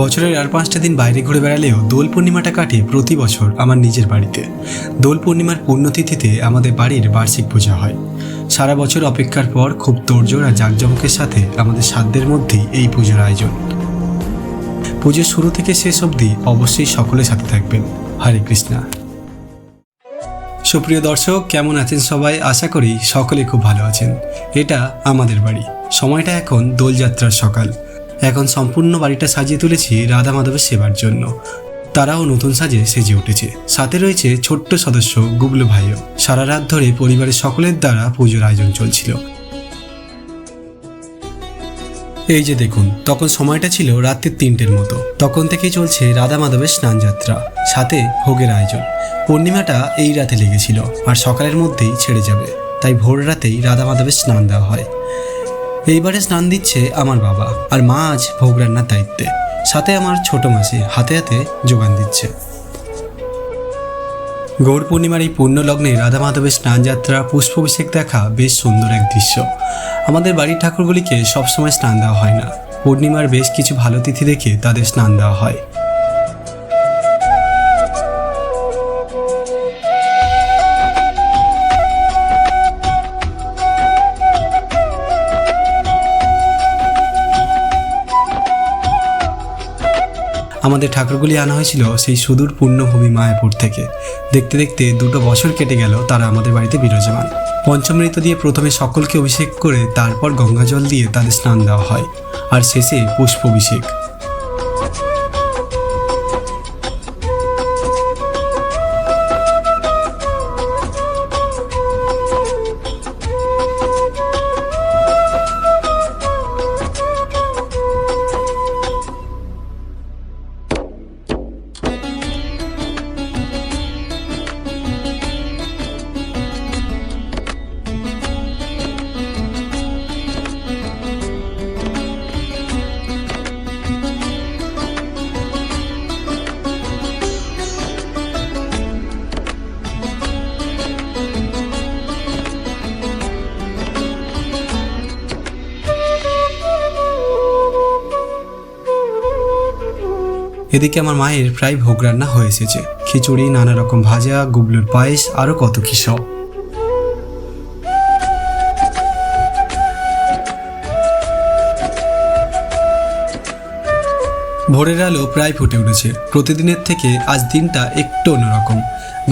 বছরের আর 5টা দিন বাইরে ঘুরে বেড়ালেও দোল পূর্ণিমাটা কাটে প্রতি বছর আমার নিজের বাড়িতে। দোল পূর্ণিমার পুণ্যতিথিতে আমাদের বাড়ির বার্ষিক পূজা হয়। সারা বছর অপেক্ষার পর খুব তোড়জোড় আর জাঁকজমকের সাথে আমাদের সাধ্যের মধ্যেই এই পুজোর আয়োজন। পুজোর শুরু থেকে শেষ অবধি অবশ্যই সকলের সাথে থাকবেন। হরে কৃষ্ণা। সুপ্রিয় দর্শক, কেমন আছেন সবাই? আশা করি সকলে খুব ভালো আছেন। এটা আমাদের বাড়ি। সময়টা এখন দোলযাত্রার সকাল। এখন সম্পূর্ণ বাড়িটা সাজিয়ে তুলেছি রাধা মাধবের সেবার জন্য। তারাও নতুন সাজে সেজে উঠেছে। সাথে রয়েছে ছোট্ট সদস্য গুবলু ভাইও। সারা রাত ধরে পরিবারের সকলের দ্বারা পুজোর আয়োজন চলছিল। এই যে দেখুন, তখন সময়টা ছিল রাত্রি 3টের মতো। তখন থেকেই চলছে রাধা মাধবের স্নান যাত্রা, সাথে ভোগের আয়োজন। পূর্ণিমাটা এই রাতে লেগেছিল আর সকালের মধ্যেই ছেড়ে যাবে, তাই ভোর রাতেই রাধা মাধবের স্নান দেওয়া হয়। এইবারে স্নান দিচ্ছে আমার বাবা, আর মা আজ ভোগ রান্নার দায়িত্বে। সাথে আমার ছোট মাসি হাতে হাতে যোগান দিচ্ছে। গৌর পূর্ণিমার এই পূর্ণ লগ্নে রাধা মাধবের স্নানযাত্রা, পুষ্পাভিষেক দেখা বেশ সুন্দর এক দৃশ্য। আমাদের বাড়ির ঠাকুরগুলিকে সবসময় স্নান দেওয়া হয় না। পূর্ণিমার বেশ কিছু ভালো তিথি দেখে তাদের স্নান দেওয়া হয়। আমাদের ঠাকুরগুলি আনা হয়েছিল সেই সুদূর পুণ্যভূমি মায়াপুর থেকে। দেখতে দেখতে 2 বছর কেটে গেল তারা আমাদের বাড়িতে বিরাজমান। পঞ্চমৃত দিয়ে প্রথমে সকলকে অভিষেক করে তারপর গঙ্গা জল দিয়ে তাদের স্নান দেওয়া হয়, আর শেষে পুষ্পাভিষেক। এদিকে আমার মায়ের প্রায় ভোগ রান্না হয়ে এসেছে। খিচুড়ি, নানা রকম ভাজা, গুবলুর পায়েস, আরও কত কি সব। ভোরের আলো প্রায় ফুটে উঠেছে। প্রতিদিনের থেকে আজ দিনটা একটু অন্যরকম।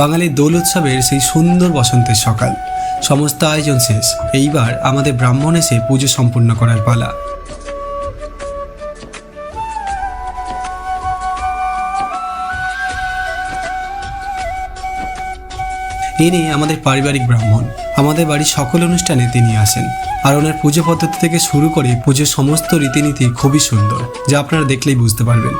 বাঙালির দোল উৎসবের সেই সুন্দর বসন্তের সকাল। সমস্ত আয়োজন শেষ। এইবার আমাদের ব্রাহ্মণ এসে পুজো সম্পূর্ণ করার পালা। ইনি আমাদের পারিবারিক ব্রাহ্মণ। আমাদের বাড়ির সকল অনুষ্ঠানে তিনি আসেন, আর ওনার পুজো পদ্ধতি থেকে শুরু করে পুজোর সমস্ত রীতিনীতি খুবই সুন্দর, যা আপনারা দেখলেই বুঝতে পারবেন।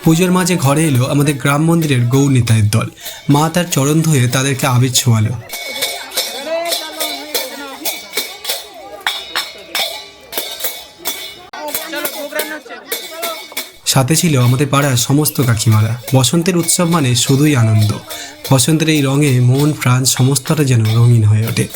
পুজোর মাঝে ঘরে এলো আমাদের গ্রাম মন্দিরের গৌর নিতাইয়ের দল। মা তার চরণ ধুয়ে তাদেরকে আবির ছোঁয়ালো। সাথে ছিল আমাদের পাড়ার সমস্ত কাকিমারা। বসন্তের উৎসব মানে শুধুই আনন্দ। বসন্তের এই রঙে মন প্রাণ সমস্তটা যেন রঙিন হয়ে ওঠে।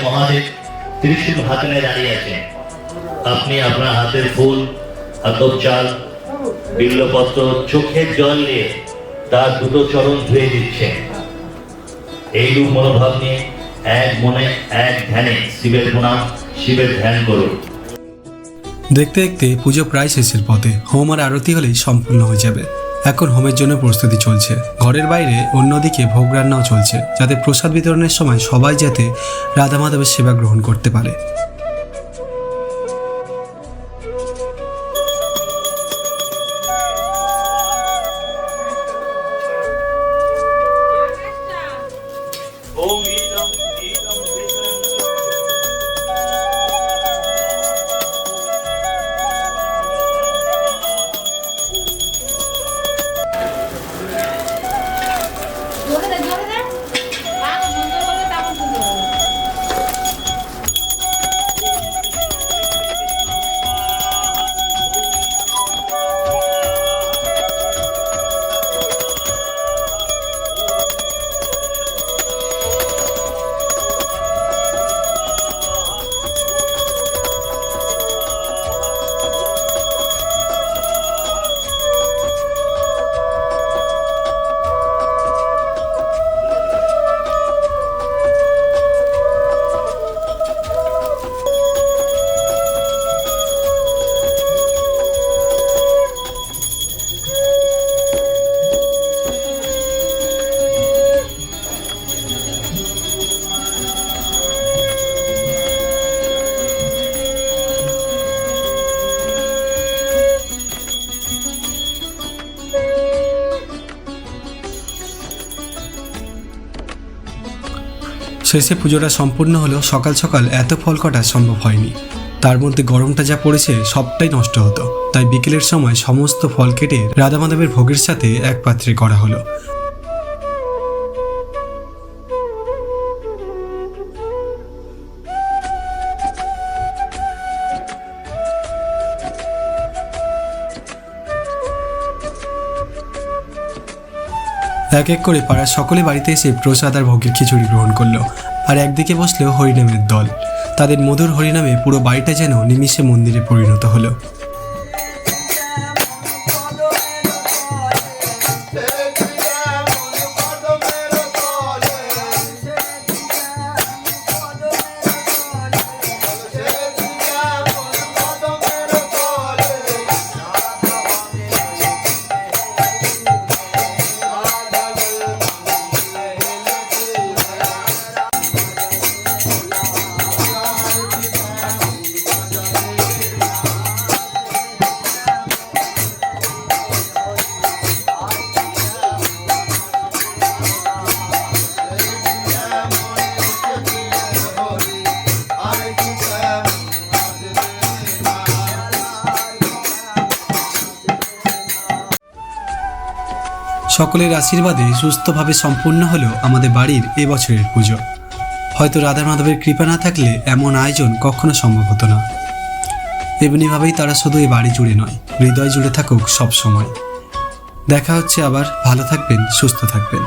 মহাদেব ত্রিশূল হাতে নিয়ে দাঁড়িয়ে আছেন। আপনি আপনার হাতের ফুল, আতপ চাল, বিল্লপত্র, চোখের জল নিয়ে তার 2 চরণ ধুয়ে দিচ্ছেন। এইরূপ মনোভাব নিয়ে এক মনে এক ধ্যানে শিবের প্রণাম, শিবের ধ্যান করুন। দেখতে দেখতে পুজো প্রায় শেষের পথে। হোম আর আরতি হলেই সম্পূর্ণ হয়ে যাবে। এখন হোমের জন্য প্রস্তুতি চলছে। ঘরের বাইরে অন্যদিকে ভোগ রান্নাও চলছে, যাতে প্রসাদ বিতরণের সময় সবাই যাতে রাধা মাধবের সেবা গ্রহণ করতে পারে। শেষে পুজোটা সম্পূর্ণ হলেও সকাল সকাল এত ফল কাটা সম্ভব হয়নি। তার মধ্যে গরমটা যা পড়েছে সবটাই নষ্ট হতো, তাই বিকেলের সময় সমস্ত ফল কেটে রাধা মাধবের ভোগের সাথে এক পাত্রে করা হলো। এক এক করে পাড়ার সকলে বাড়িতে এসে প্রসাদ আর ভোগের খিচুড়ি গ্রহণ করলো। আর একদিকে বসলো হরিনামের দল। তাদের মধুর হরিনামে পুরো বাড়িটা যেন নিমিষে মন্দিরে পরিণত হলো। সকলের আশীর্বাদে সুস্থভাবে সম্পূর্ণ হলো আমাদের বাড়ির এবছরের পুজো। হয়তো রাধা মাধবের কৃপা না থাকলে এমন আয়োজন কখনো সম্ভব হতো না। এমনিভাবেই তারা শুধু এই বাড়ি জুড়ে নয়, হৃদয় জুড়ে থাকুক সব সময়। দেখা হচ্ছে আবার। ভালো থাকবেন, সুস্থ থাকবেন।